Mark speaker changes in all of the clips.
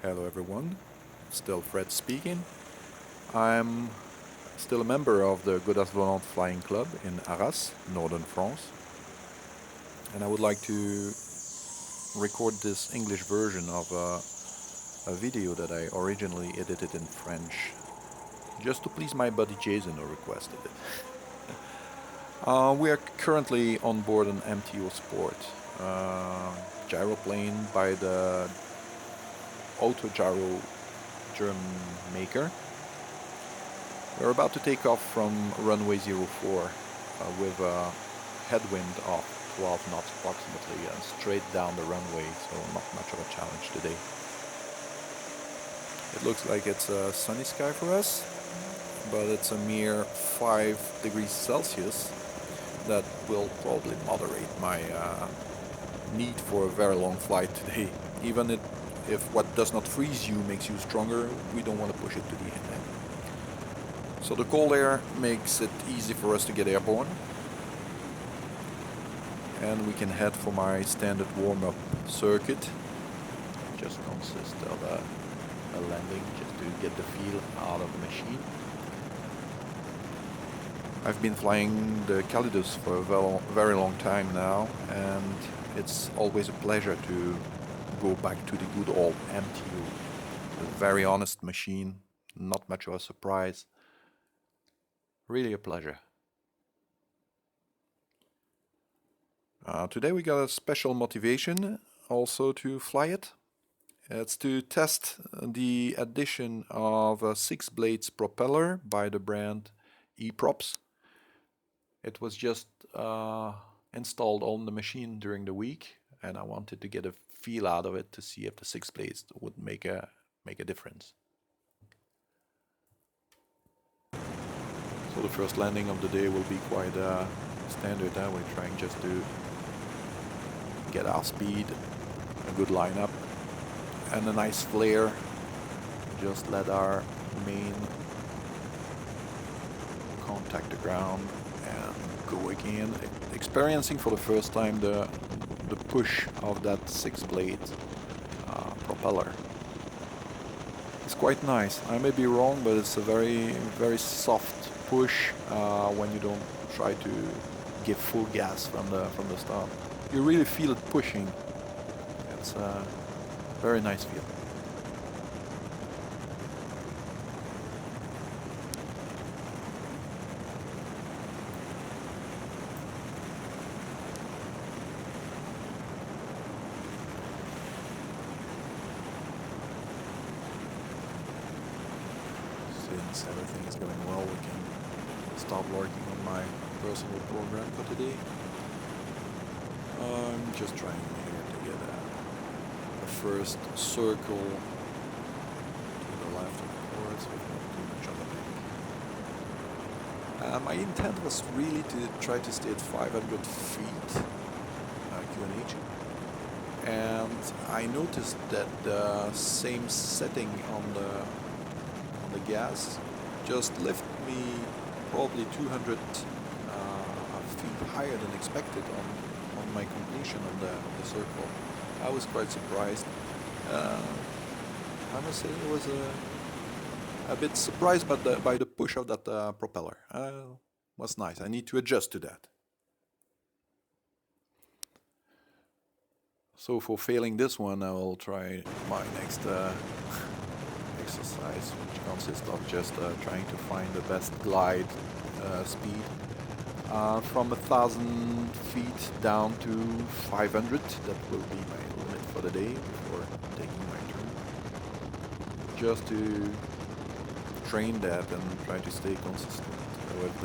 Speaker 1: Hello everyone, still Fred speaking. I'm still a member of the Godas Volant Flying Club in Arras, northern France, and I would like to record this English version of a video that I originally edited in French, just to please my buddy Jason who requested it. We are currently on board an MTO Sport gyroplane by the Auto Gyro German maker. We're about to take off from runway 04 with a headwind of 12 knots approximately, straight down the runway, so not much of a challenge today. It looks like it's a sunny sky for us, but it's a mere 5 degrees Celsius that will probably moderate my need for a very long flight today. Even if what does not freeze you makes you stronger, we don't want to push it to the end. So the cold air makes it easy for us to get airborne. And we can head for my standard warm-up circuit. Just consists of a landing just to get the feel out of the machine. I've been flying the Calidus for a very long time now, and it's always a pleasure to go back to the good old MTO. A very honest machine, not much of a surprise. Really a pleasure. Today we got a special motivation also to fly it. It's to test the addition of a 6 blades propeller by the brand eProps. It was just installed on the machine during the week, and I wanted to get a feel out of it to see if the 6 blades would make a difference. So the first landing of the day will be quite standard. We're trying just to get our speed, a good lineup, and a nice flare. Just let our main contact the ground and go again. Experiencing for the first time the push of that 6 blade propeller. It's quite nice. I may be wrong, but it's a very soft push when you don't try to give full gas from the start. You really feel it pushing. It's a very nice feel. Since everything is going well, we can start working on my personal program for today. I'm just trying here to get a first circle to the left, of course, with not too much on the back. My intent was really to try to stay at 500 feet QNH, and I noticed that the same setting on the gas just lift me probably 200 feet higher than expected on my completion of the circle. I was quite surprised. I must say I was a bit surprised by the push of that propeller. Was nice. I need to adjust to that. So for failing this one, I will try my next exercise, which consists of just trying to find the best glide speed from 1,000 feet down to 500. That will be my limit for the day before taking my turn. Just to train that and try to stay consistent with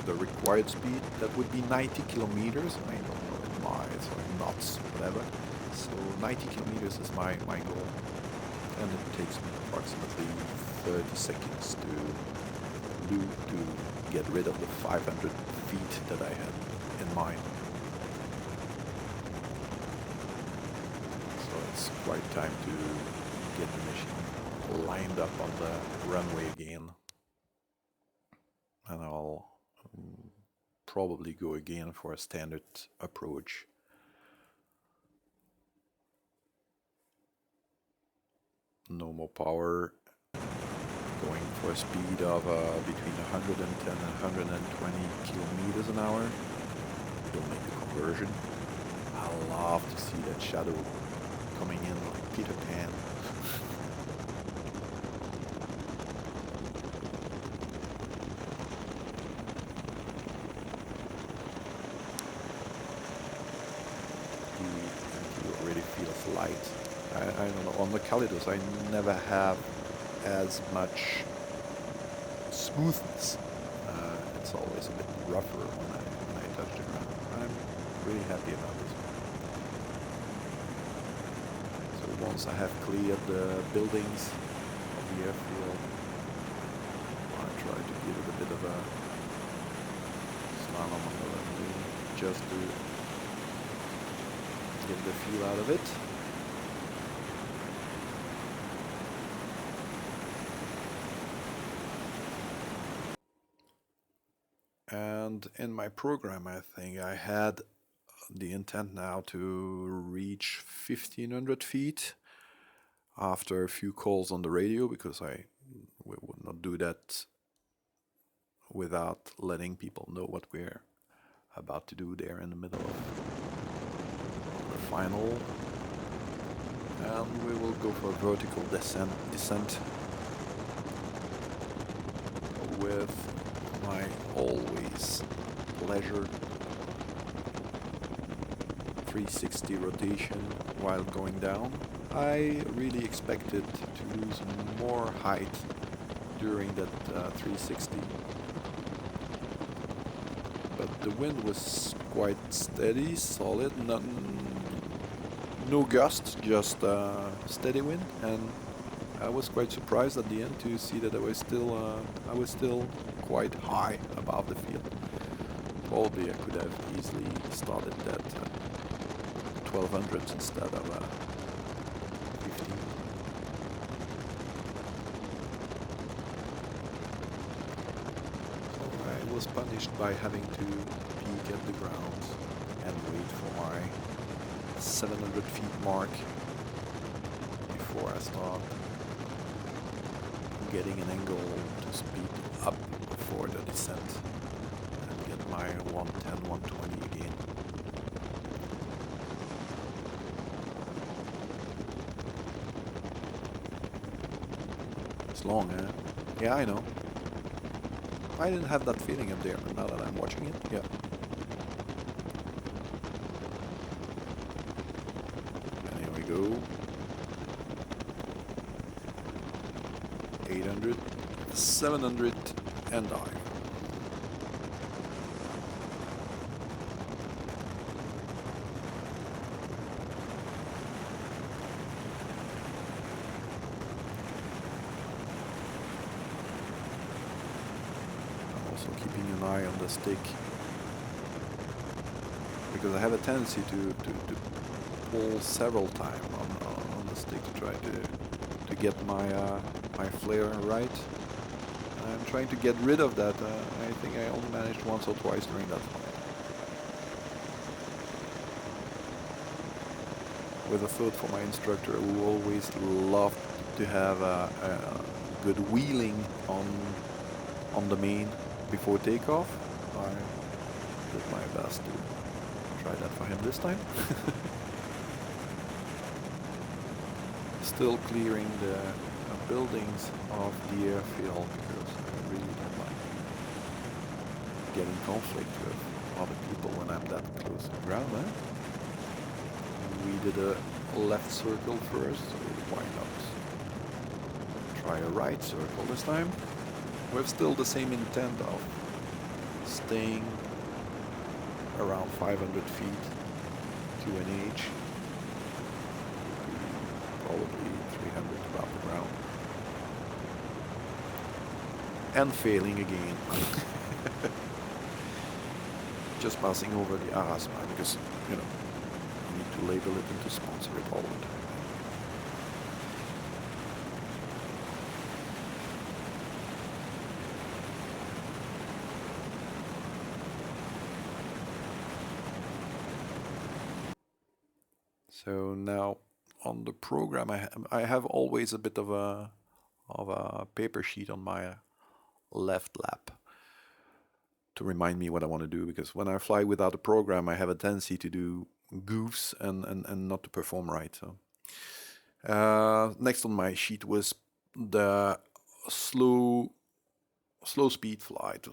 Speaker 1: the required speed. That would be 90 kilometers. I don't know in miles or knots, whatever. So 90 kilometers is my goal. And it takes me approximately 30 seconds to get rid of the 500 feet that I had in mind. So it's quite time to get the machine lined up on the runway again. And I'll probably go again for a standard approach. no more power, going for a speed of between 110 and 120 kilometers an hour. Don't make the conversion. I love to see that shadow coming in like Peter Pan. It already feels light. I don't know, on the Calidus I never have as much smoothness. It's always a bit rougher when I touch the ground. I'm really happy about this. So once I have cleared the buildings of the airfield, I try to give it a bit of a slalom on the runway, just to get the feel out of it. And in my program, I think I had the intent now to reach 1500 feet after a few calls on the radio, because we would not do that without letting people know what we're about to do there in the middle of the final. And we will go for a vertical descent with my always pleasure 360 rotation while going down. I really expected to lose more height during that 360, but the wind was quite steady, solid, no gust, just steady wind, and I was quite surprised at the end to see that I was still quite high above the field. Probably I could have easily started at 1200s instead of 15. So I was punished by having to peek at the ground and wait for my 700 feet mark before I start getting an angle to speed up for the descent and get my 110, 120 again. It's long, eh? Yeah, I know. I didn't have that feeling up there, but now that I'm watching it, yeah. And here we go. 800, 700, and dive. I'm also keeping an eye on the stick, because I have a tendency to pull several times on the stick to try to get my my flare right. I'm trying to get rid of that. I think I only managed once or twice during that flight. With a thought for my instructor, who always loved to have a good wheeling on the main before takeoff, I did my best to try that for him this time. Still clearing the buildings of the airfield, because I really don't like getting conflict with other people when I'm that close to the ground. We did a left circle first, so why not try a right circle this time? With still the same intent of staying around 500 feet to an H, probably 300 above the ground. And failing again. Just passing over the Arasma, because, you know, you need to label it and to sponsor it all the time. So now on the program, I have always a bit of a paper sheet on my left lap to remind me what I want to do, because when I fly without a program, I have a tendency to do goofs and not to perform right. So next on my sheet was the slow speed flight.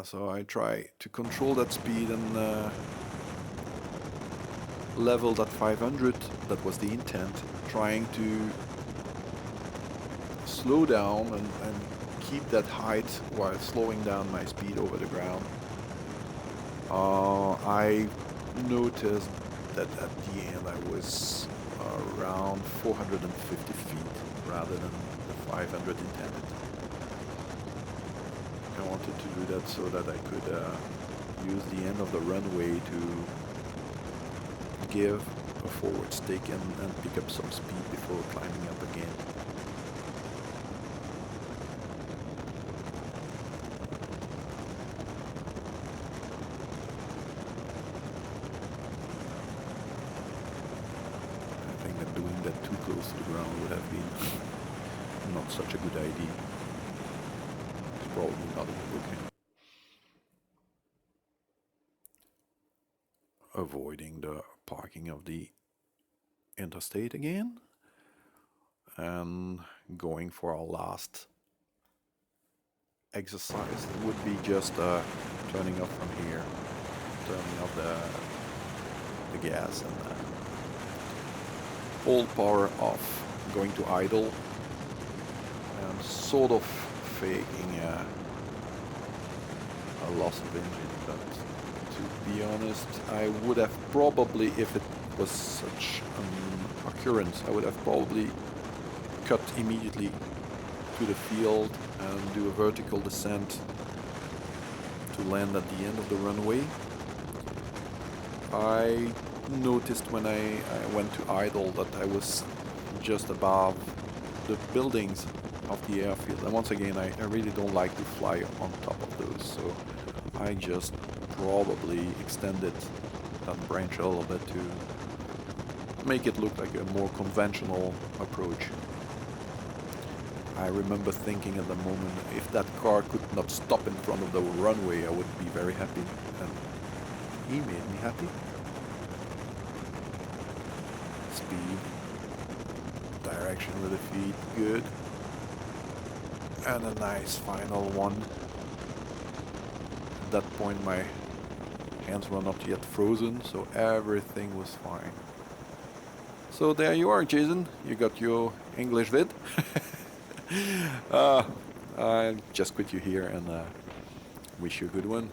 Speaker 1: So I try to control that speed and level that 500. That was the intent, trying to slow down and keep that height while slowing down my speed over the ground. I noticed that at the end I was around 450 feet rather than the 500 intended. I wanted to do that so that I could use the end of the runway to give a forward stick and pick up some speed before climbing up again. Doing that too close to the ground would have been not such a good idea. It's probably not a good looking. Avoiding the parking of the interstate again and going for our last exercise. It would be just turning off from here, turning off the gas and all power off, going to idle, and sort of faking a loss of engine. But to be honest, I would have probably, if it was such an occurrence, I would have probably cut immediately to the field and do a vertical descent to land at the end of the runway. I noticed when I went to idle that I was just above the buildings of the airfield, and once again I really don't like to fly on top of those, so I just probably extended that branch a little bit to make it look like a more conventional approach. I remember thinking at the moment, if that car could not stop in front of the runway, I would be very happy, and he made me happy. Speed, direction with the feet, good, and a nice final one. At that point my hands were not yet frozen, so everything was fine. So there you are, Jason, you got your English vid. I'll just quit you here and wish you a good one.